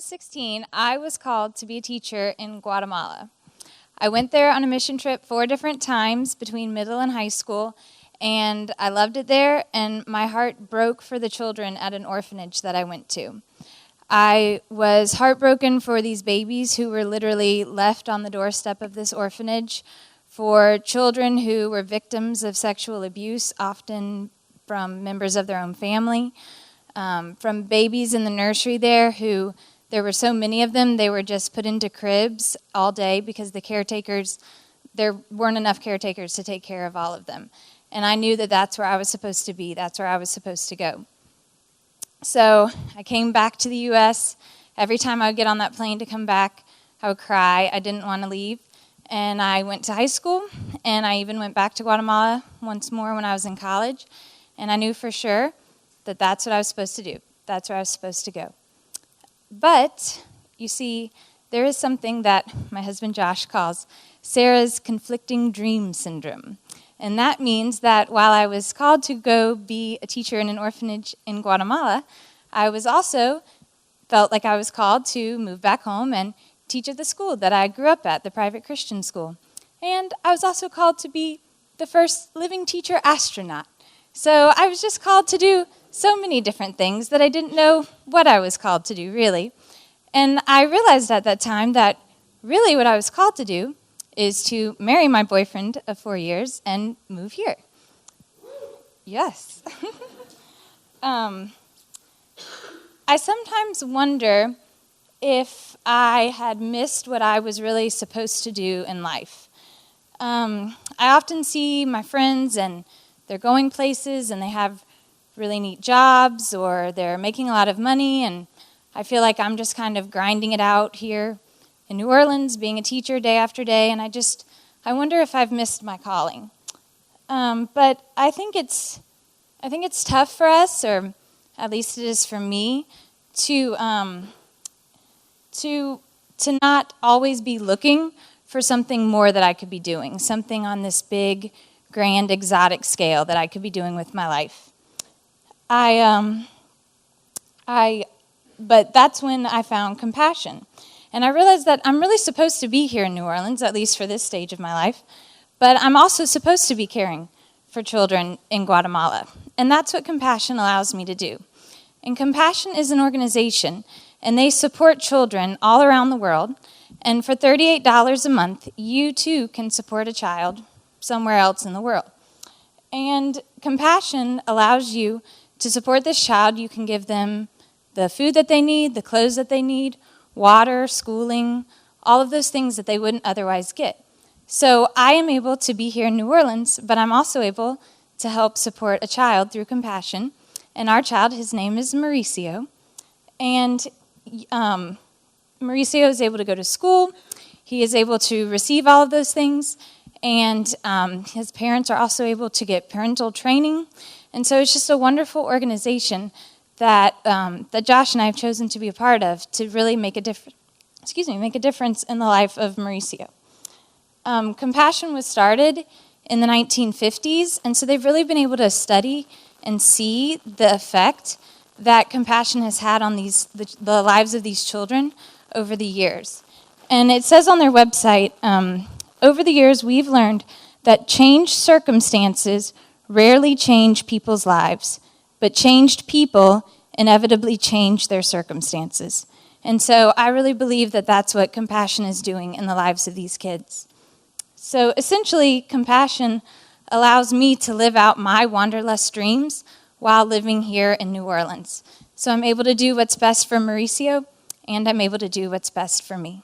16, I was called to be a teacher in Guatemala. I went there on a mission trip 4 different times between middle and high school, and I loved it there, and my heart broke for the children at an orphanage that I went to. I was heartbroken for these babies who were literally left on the doorstep of this orphanage, for children who were victims of sexual abuse, often from members of their own family, from babies in the nursery there who, there were so many of them, they were just put into cribs all day because the caretakers, there weren't enough caretakers to take care of all of them. And I knew that that's where I was supposed to be, that's where I was supposed to go. So I came back to the U.S. Every time I would get on that plane to come back, I would cry. I didn't want to leave. And I went to high school, and I even went back to Guatemala once more when I was in college. And I knew for sure that that's what I was supposed to do. That's where I was supposed to go. But, you see, there is something that my husband Josh calls Sarah's conflicting dream syndrome. And that means that while I was called to go be a teacher in an orphanage in Guatemala, I was also felt like I was called to move back home and teach at the school that I grew up at, the private Christian school. And I was also called to be the first living teacher astronaut. So I was just called to do so many different things that I didn't know what I was called to do, really. And I realized at that time that really what I was called to do is to marry my boyfriend of 4 years and move here. Yes. I sometimes wonder if I had missed what I was really supposed to do in life. I often see my friends and they're going places and they have really neat jobs or they're making a lot of money, and I feel like I'm just kind of grinding it out here in New Orleans, being a teacher day after day, and I wonder if I've missed my calling. But I think it's tough for us, or at least it is for me, to not always be looking for something more that I could be doing, something on this big, grand, exotic scale that I could be doing with my life. But that's when I found compassion. And I realized that I'm really supposed to be here in New Orleans, at least for this stage of my life, but I'm also supposed to be caring for children in Guatemala. And that's what Compassion allows me to do. And Compassion is an organization, and they support children all around the world. And for $38 a month, you too can support a child somewhere else in the world. And Compassion allows you to support this child. You can give them the food that they need, the clothes that they need, water, schooling, all of those things that they wouldn't otherwise get. So I am able to be here in New Orleans, but I'm also able to help support a child through Compassion. And our child, his name is Mauricio. And Mauricio is able to go to school. He is able to receive all of those things. And his parents are also able to get parental training. And so it's just a wonderful organization that Josh and I have chosen to be a part of to really make a difference in the life of Mauricio. Compassion was started in the 1950s, and so they've really been able to study and see the effect that Compassion has had on the lives of these children over the years. And it says on their website, over the years we've learned that changed circumstances rarely change people's lives, but changed people inevitably change their circumstances. And so I really believe that that's what Compassion is doing in the lives of these kids. So essentially, Compassion allows me to live out my Wanderlust dreams while living here in New Orleans. So I'm able to do what's best for Mauricio, and I'm able to do what's best for me.